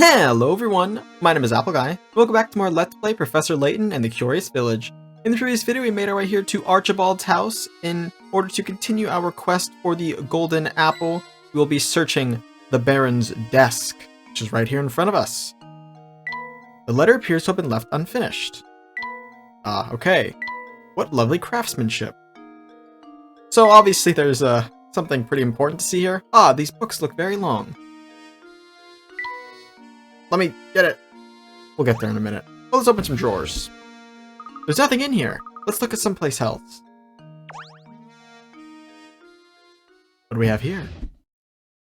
Hello everyone, my name is Apple Guy. Welcome back to more Let's Play Professor Layton and the Curious Village. In the previous video we made our way here to Archibald's house. In order to continue our quest for the golden apple, we will be searching the Baron's desk, which is right here in front of us. The letter appears to have been left unfinished. Okay. What lovely craftsmanship. So obviously there's something pretty important to see here. These books look very long. Let me get it. We'll get there in a minute. Well, let's open some drawers. There's nothing in here. Let's look at someplace else. What do we have here?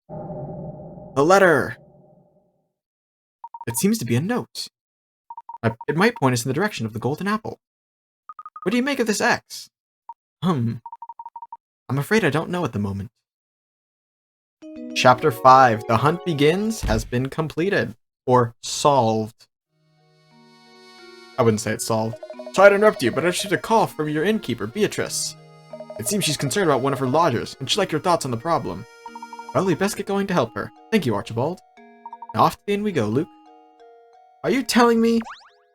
The letter! It seems to be a note. It might point us in the direction of the golden apple. What do you make of this X? I'm afraid I don't know at the moment. Chapter 5, The Hunt Begins, has been completed. Or solved. I wouldn't say it's solved. Sorry to interrupt you, but I received a call from your innkeeper, Beatrice. It seems she's concerned about one of her lodgers, and she'd like your thoughts on the problem. Well, we best get going to help her. Thank you, Archibald. Now off to the inn we go, Luke. Are you telling me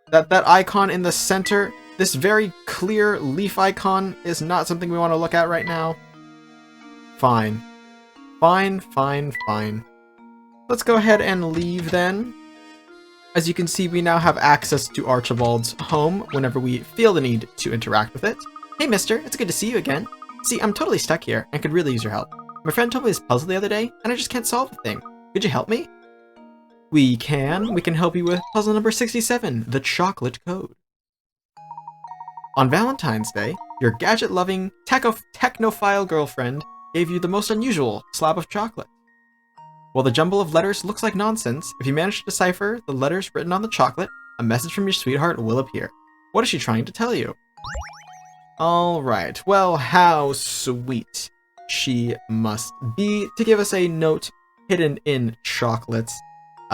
that that icon in the center, this very clear leaf icon, is not something we want to look at right now? Fine. Fine. Let's go ahead and leave then. As you can see, we now have access to Archibald's home whenever we feel the need to interact with it. Hey mister, it's good to see you again. See, I'm totally stuck here and could really use your help. My friend told me this puzzle the other day and I just can't solve the thing. Could you help me? We can help you with puzzle number 67, the chocolate code. On Valentine's Day, your gadget-loving technophile girlfriend gave you the most unusual slab of chocolate. While the jumble of letters looks like nonsense, if you manage to decipher the letters written on the chocolate, a message from your sweetheart will appear. What is she trying to tell you? Alright, well, how sweet she must be to give us a note hidden in chocolates.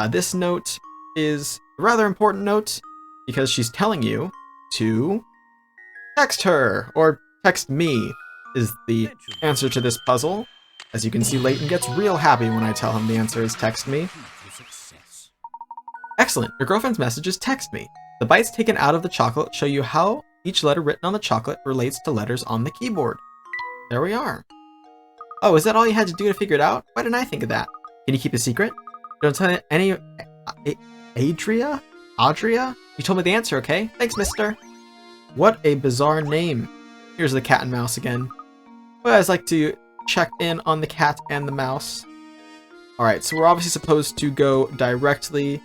This note is a rather important note because she's telling you to text her, or text me is the answer to this puzzle. As you can see, Layton gets real happy when I tell him the answer is text me. Excellent, your girlfriend's message is text me. The bytes taken out of the chocolate show you how each letter written on the chocolate relates to letters on the keyboard. There we are. Oh, is that all you had to do to figure it out? Why didn't I think of that? Can you keep a secret? Don't tell any... Adria? You told me the answer, okay? Thanks, mister. What a bizarre name. Here's the cat and mouse again. Well, I'd like to check in on the cat and the mouse. Alright, so we're obviously supposed to go directly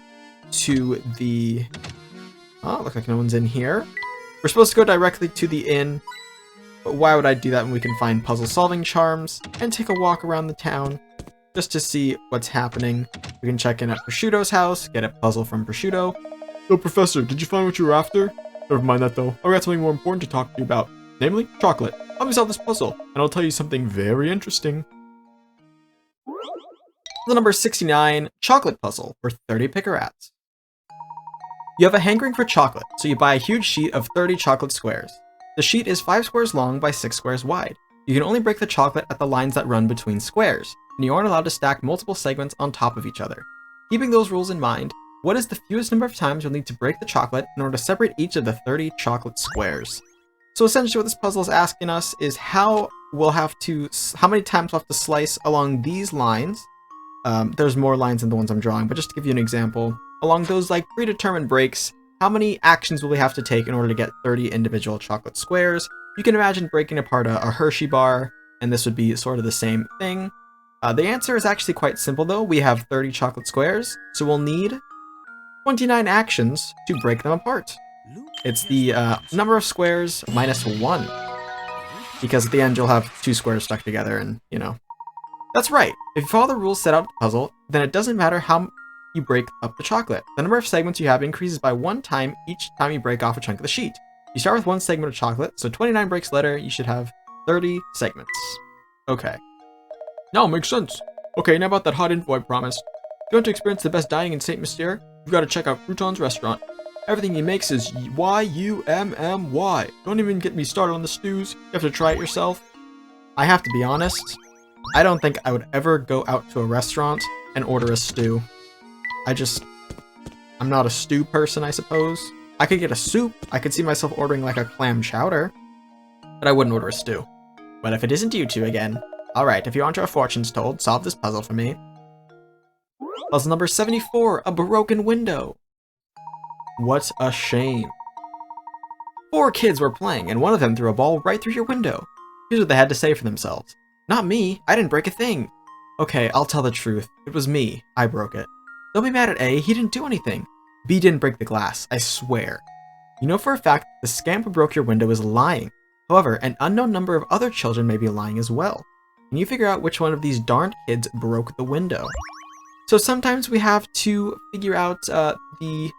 to the... Oh, looks like no one's in here. We're supposed to go directly to the inn, but why would I do that when we can find puzzle solving charms and take a walk around the town just to see what's happening? We can check in at Prosciutto's house, get a puzzle from Prosciutto. So Professor, did you find what you were after? Never mind that though, I got something more important to talk to you about, namely chocolate. Help me solve this puzzle, and I'll tell you something very interesting. The number 69, chocolate puzzle, for 30 picarats. You have a hankering for chocolate, so you buy a huge sheet of 30 chocolate squares. The sheet is 5 squares long by 6 squares wide. You can only break the chocolate at the lines that run between squares, and you aren't allowed to stack multiple segments on top of each other. Keeping those rules in mind, what is the fewest number of times you'll need to break the chocolate in order to separate each of the 30 chocolate squares? So essentially what this puzzle is asking us is how many times we'll have to slice along these lines. There's more lines than the ones I'm drawing, but just to give you an example, along those like predetermined breaks, how many actions will we have to take in order to get 30 individual chocolate squares? You can imagine breaking apart a Hershey bar, and this would be sort of the same thing. The answer is actually quite simple though. We have 30 chocolate squares, so we'll need 29 actions to break them apart. It's the number of squares minus 1. Because at the end you'll have 2 squares stuck together and, you know. That's right. If you follow the rules set out in the puzzle, then it doesn't matter how you break up the chocolate. The number of segments you have increases by 1 time each time you break off a chunk of the sheet. You start with 1 segment of chocolate, so 29 breaks later, you should have 30 segments. Okay. Now it makes sense. Okay, now about that hot info I promised. If you want to experience the best dining in St. Mystere, you've got to check out Triton's restaurant. Everything he makes is Y-U-M-M-Y. Don't even get me started on the stews. You have to try it yourself. I have to be honest, I don't think I would ever go out to a restaurant and order a stew. I'm not a stew person, I suppose. I could get a soup. I could see myself ordering like a clam chowder, but I wouldn't order a stew. But if it isn't you two again, alright, if you want your fortunes told, solve this puzzle for me. Puzzle number 74, a broken window. What a shame. 4 kids were playing, and one of them threw a ball right through your window. Here's what they had to say for themselves. Not me, I didn't break a thing. Okay, I'll tell the truth. It was me. I broke it. Don't be mad at A, he didn't do anything. B didn't break the glass, I swear. You know for a fact the scamp who broke your window is lying. However, an unknown number of other children may be lying as well. Can you figure out which one of these darned kids broke the window? So sometimes we have to figure out the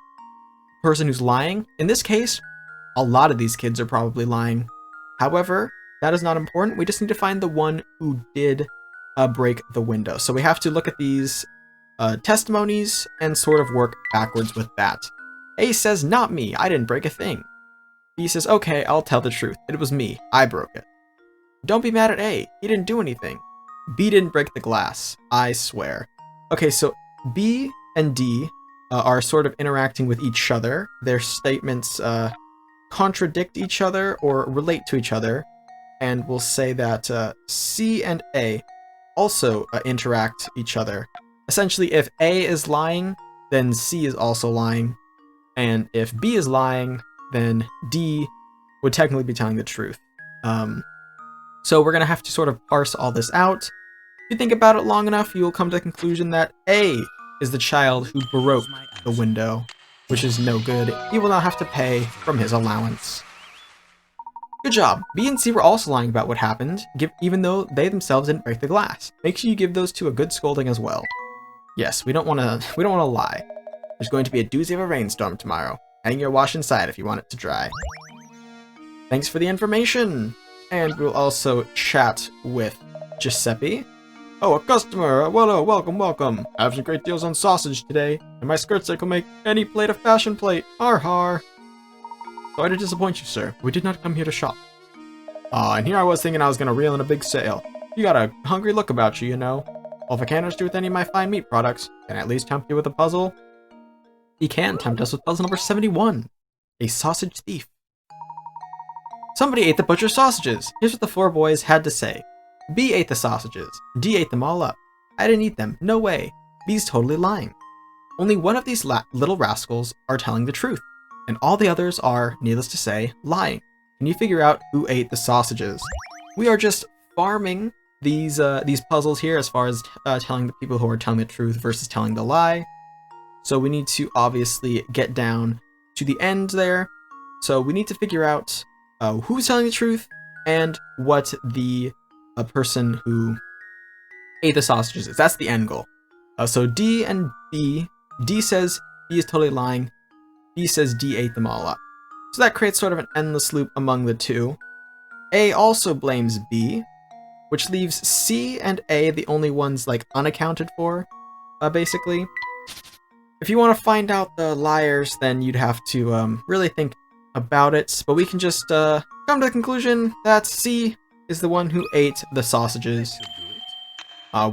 person who's lying. In this case, a lot of these kids are probably lying. However, that is not important. We just need to find the one who did break the window. So we have to look at these testimonies and sort of work backwards with that. A says, not me, I didn't break a thing. B says, okay, I'll tell the truth. It was me, I broke it. Don't be mad at A, he didn't do anything. B didn't break the glass, I swear. Okay, so B and D are sort of interacting with each other. Their statements contradict each other or relate to each other. And we'll say that C and A also interact each other. Essentially, if A is lying, then C is also lying. And if B is lying, then D would technically be telling the truth. So we're going to have to sort of parse all this out. If you think about it long enough, you'll come to the conclusion that A is the child who broke the window, which is no good. He will not have to pay from his allowance. Good job. B and C were also lying about what happened, even though they themselves didn't break the glass. Make sure you give those two a good scolding as well. Yes, we don't want to lie. There's going to be a doozy of a rainstorm tomorrow. Hang your wash inside if you want it to dry. Thanks for the information. And we'll also chat with Giuseppe. Oh, a customer! Well, welcome, welcome. I have some great deals on sausage today, and my skirts that can make any plate a fashion plate. Har har. Sorry to disappoint you, sir. We did not come here to shop. And here I was thinking I was gonna reel in a big sale. You got a hungry look about you, you know. Well, if I can't assist you with any of my fine meat products, can I at least tempt you with a puzzle? He can tempt us with puzzle number 71. A sausage thief. Somebody ate the butcher's sausages. Here's what the 4 boys had to say. B ate the sausages. D ate them all up. I didn't eat them. No way. B's totally lying. Only one of these little rascals are telling the truth, and all the others are, needless to say, lying. Can you figure out who ate the sausages? We are just farming these puzzles here as far as telling the people who are telling the truth versus telling the lie. So we need to obviously get down to the end there. So we need to figure out who's telling the truth and what the person who ate the sausages is. That's the end goal. So D and B. D says B is totally lying. B says D ate them all up. So that creates sort of an endless loop among the two. A also blames B, which leaves C and A the only ones like unaccounted for, basically. If you want to find out the liars, then you'd have to really think about it, but we can just come to the conclusion that C is the one who ate the sausages.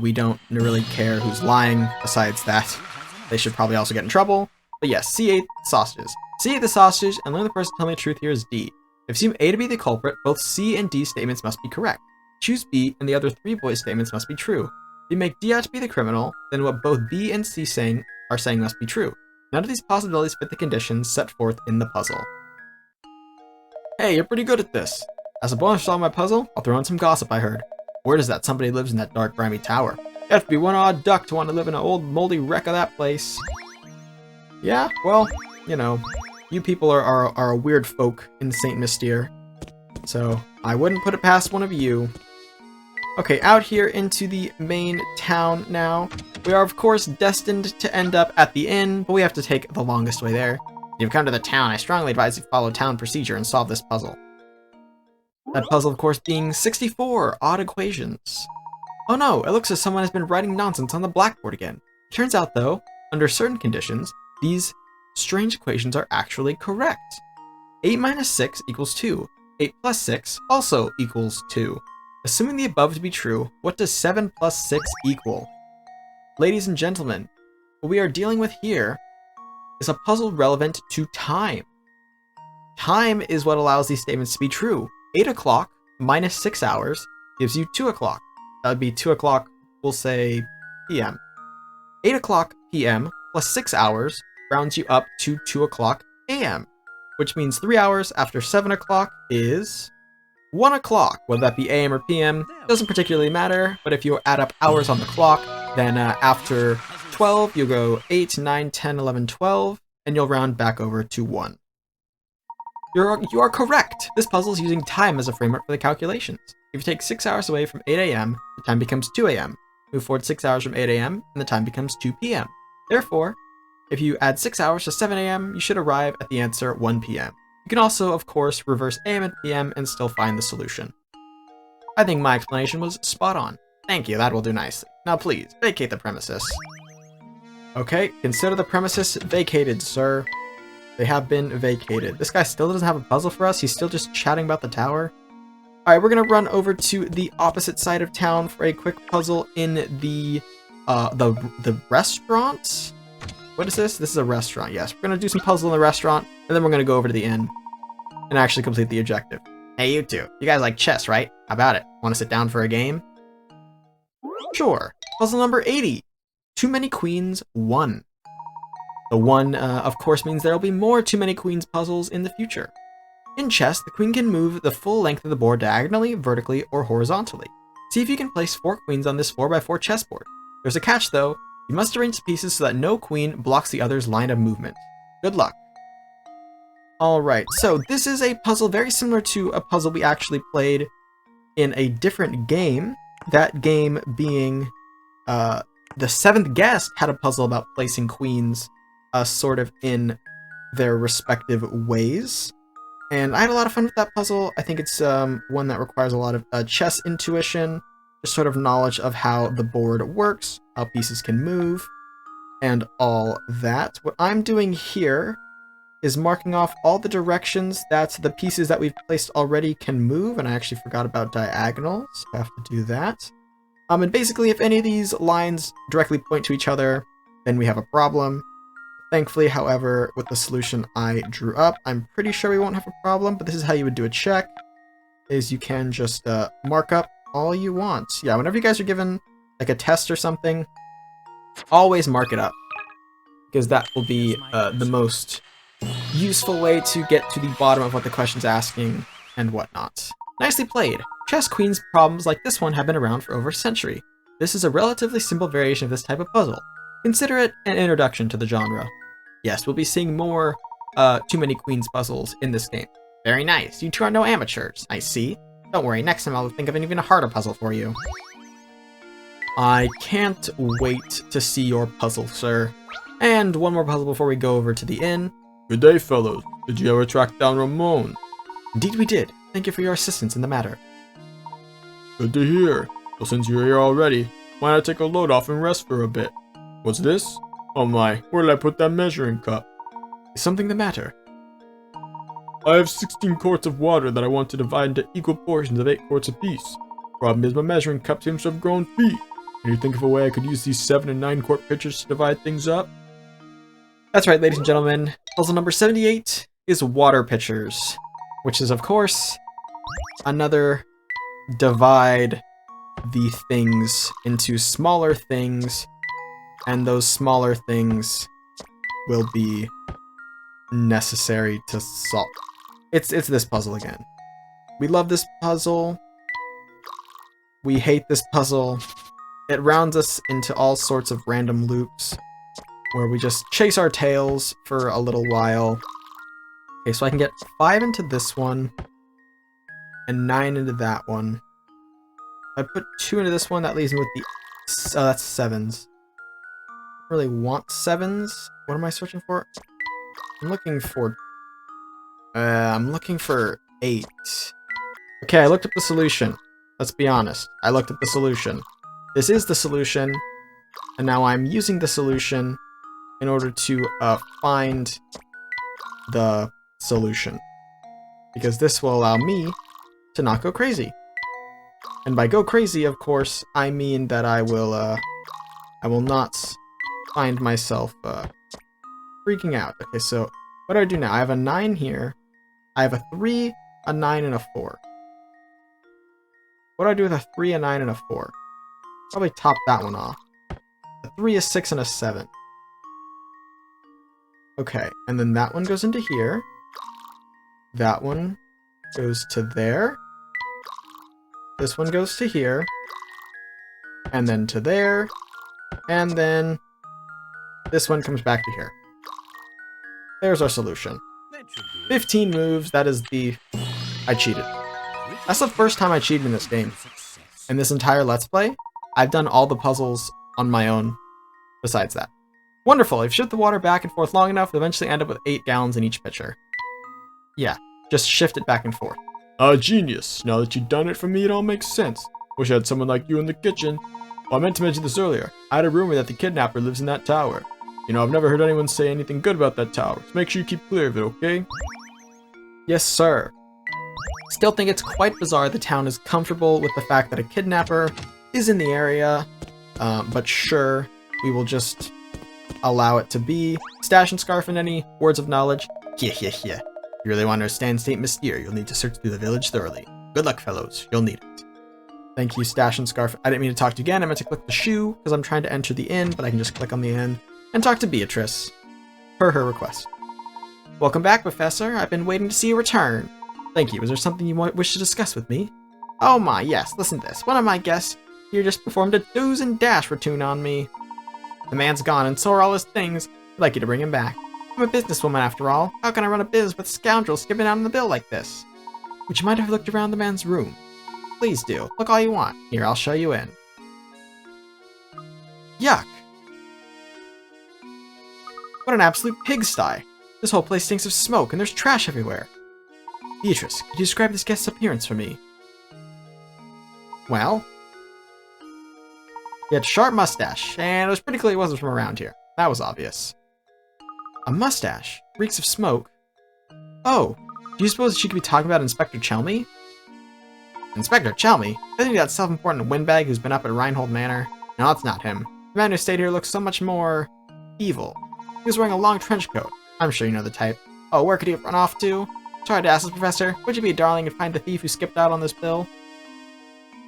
We don't really care who's lying besides that. They should probably also get in trouble. But yes, C ate sausages. C ate the sausage, and the only person telling the truth here is D. If you assume A to be the culprit, both C and D statements must be correct. Choose B, and the other 3 boys' statements must be true. If you make D out to be the criminal, then what both B and C are saying must be true. None of these possibilities fit the conditions set forth in the puzzle. Hey, you're pretty good at this. As a bonus to solve my puzzle, I'll throw in some gossip I heard. Word is that somebody lives in that dark, grimy tower. You have to be one odd duck to want to live in an old, moldy wreck of that place. Yeah, well, you know, you people are a weird folk in St. Mystere. So, I wouldn't put it past one of you. Okay, out here into the main town now. We are, of course, destined to end up at the inn, but we have to take the longest way there. If you've come to the town, I strongly advise you follow town procedure and solve this puzzle. That puzzle, of course, being 64 odd equations. Oh no, it looks as someone has been writing nonsense on the blackboard again. Turns out, though, under certain conditions, these strange equations are actually correct. 8 minus 6 equals 2. 8 plus 6 also equals 2. Assuming the above to be true, what does 7 plus 6 equal? Ladies and gentlemen, what we are dealing with here is a puzzle relevant to time. Time is what allows these statements to be true. 8 o'clock minus 6 hours gives you 2 o'clock. That would be 2 o'clock, we'll say p.m. 8 o'clock p.m. plus 6 hours rounds you up to 2 o'clock a.m., which means 3 hours after 7 o'clock is 1 o'clock. Whether that be a.m. or p.m. doesn't particularly matter, but if you add up hours on the clock, then after 12, you'll go 8, 9, 10, 11, 12, and you'll round back over to 1. You are correct! This puzzle is using time as a framework for the calculations. If you take 6 hours away from 8 a.m., the time becomes 2 a.m. Move forward 6 hours from 8 a.m., and the time becomes 2 p.m. Therefore, if you add 6 hours to 7 a.m., you should arrive at the answer 1 p.m. You can also, of course, reverse a.m. and p.m. and still find the solution. I think my explanation was spot on. Thank you, that will do nicely. Now please, vacate the premises. Okay, consider the premises vacated, sir. They have been vacated. This guy still doesn't have a puzzle for us. He's still just chatting about the tower. Alright, we're gonna run over to the opposite side of town for a quick puzzle in the restaurant? What is this? This is a restaurant, yes. We're gonna do some puzzle in the restaurant, and then we're gonna go over to the inn and actually complete the objective. Hey, you two. You guys like chess, right? How about it? Want to sit down for a game? Sure. Puzzle number 80. Too many queens, 1. The 1, of course, means there will be more Too Many Queens puzzles in the future. In chess, the queen can move the full length of the board diagonally, vertically, or horizontally. See if you can place 4 queens on this 4x4 chessboard. There's a catch, though. You must arrange the pieces so that no queen blocks the other's line of movement. Good luck. Alright, so this is a puzzle very similar to a puzzle we actually played in a different game. That game being, the 7th guest had a puzzle about placing queens sort of in their respective ways. And I had a lot of fun with that puzzle. I think it's one that requires a lot of chess intuition, just sort of knowledge of how the board works, how pieces can move, and all that. What I'm doing here is marking off all the directions that the pieces that we've placed already can move, and I actually forgot about diagonals, so I have to do that. And basically, if any of these lines directly point to each other, then we have a problem. Thankfully, however, with the solution I drew up, I'm pretty sure we won't have a problem, but this is how you would do a check, is you can just mark up all you want. Yeah, whenever you guys are given like a test or something, always mark it up, because that will be the most useful way to get to the bottom of what the question's asking and whatnot. Nicely played! Chess queens problems like this one have been around for over a century. This is a relatively simple variation of this type of puzzle. Consider it an introduction to the genre. Yes, we'll be seeing more Too Many Queens puzzles in this game. Very nice, you two are no amateurs, I see. Don't worry, next time I'll think of an even harder puzzle for you. I can't wait to see your puzzle, sir. And one more puzzle before we go over to the inn. Good day, fellows. Did you ever track down Ramon? Indeed we did. Thank you for your assistance in the matter. Good to hear. Well, since you're here already, why not take a load off and rest for a bit? What's this? Oh my, where did I put that measuring cup? Is something the matter? I have 16 quarts of water that I want to divide into equal portions of 8 quarts apiece. Problem is, my measuring cup seems to have grown feet. Can you think of a way I could use these 7 and 9 quart pitchers to divide things up? That's right, ladies and gentlemen. Puzzle number 78 is water pitchers, which is, of course, another divide the things into smaller things, and those smaller things will be necessary to solve. It's this puzzle again. We love this puzzle. We hate this puzzle. It rounds us into all sorts of random loops where we just chase our tails for a little while. Okay, so I can get 5 into this one and 9 into that one. If I put 2 into this one, that leaves me with the... Oh, that's 7s. I don't really want 7s. What am I searching for? I'm looking for 8. Okay, I looked up the solution. Let's be honest. I looked up the solution. This is the solution, and now I'm using the solution in order to find the solution. Because this will allow me to not go crazy. And by go crazy, of course, I mean that I will not find myself freaking out. Okay, so what do I do now? I have a 9 here. I have a 3, a 9, and a 4. What do I do with a 3, a 9, and a 4? Probably top that one off. A 3, a 6, and a 7. Okay, and then that one goes into here. That one goes to there. This one goes to here. And then to there. And then this one comes back to here. There's our solution. 15 moves, that is the... I cheated. That's the first time I cheated in this game. In this entire Let's Play, I've done all the puzzles on my own besides that. Wonderful, I've shifted the water back and forth long enough to eventually end up with 8 gallons in each pitcher. Yeah, just shift it back and forth. Genius. Now that you've done it for me, it all makes sense. Wish I had someone like you in the kitchen. Oh, I meant to mention this earlier. I had a rumor that the kidnapper lives in that tower. You know, I've never heard anyone say anything good about that tower, so make sure you keep clear of it, okay? Yes, sir. Still think it's quite bizarre the town is comfortable with the fact that a kidnapper is in the area, but sure, we will just allow it to be. Stash and Scarf and any words of knowledge? Yeah. You really want to understand St. Mystere, you'll need to search through the village thoroughly. Good luck, fellows. You'll need it. Thank you, Stash and Scarf. I didn't mean to talk to you again. I meant to click the shoe, because I'm trying to enter the inn, but I can just click on the inn and talk to Beatrice, per her request. Welcome back, Professor. I've been waiting to see you return. Thank you. Is there something you might wish to discuss with me? Oh my, yes. Listen to this. One of my guests here just performed a doze and dash routine on me. The man's gone, and so are all his things. I'd like you to bring him back. I'm a businesswoman after all. How can I run a biz with scoundrels skipping out on the bill like this? Would you mind if I looked around the man's room? Please do. Look all you want. Here, I'll show you in. Yuck. What an absolute pigsty. This whole place stinks of smoke, and there's trash everywhere. Beatrice, could you describe this guest's appearance for me? Well, he had a sharp mustache, and it was pretty clear he wasn't from around here. That was obvious. A mustache? Reeks of smoke? Oh, do you suppose she could be talking about Inspector Chelmy? Inspector Chelmy? Isn't he that self-important windbag who's been up at Reinhold Manor? No, that's not him. The man who stayed here looks so much more... evil. He was wearing a long trench coat. I'm sure you know the type. Oh, where could he have run off to? Sorry to ask this, Professor. Would you be a darling and find the thief who skipped out on this bill?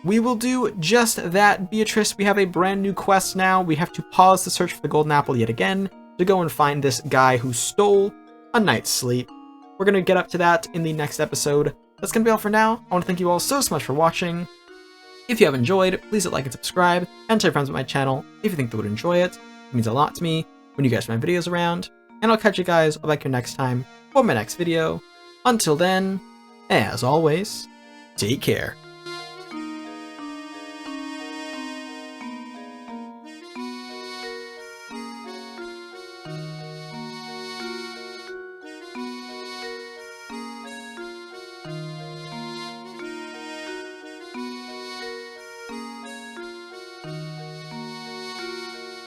We will do just that, Beatrice. We have a brand new quest now. We have to pause the search for the golden apple yet again to go and find this guy who stole a night's sleep. We're going to get up to that in the next episode. That's going to be all for now. I want to thank you all so much for watching. If you have enjoyed, please hit like and subscribe, and tell your friends about my channel if you think they would enjoy it. It means a lot to me when you guys my videos around. And I'll catch you guys all back here next time for my next video. Until then, as always, take care.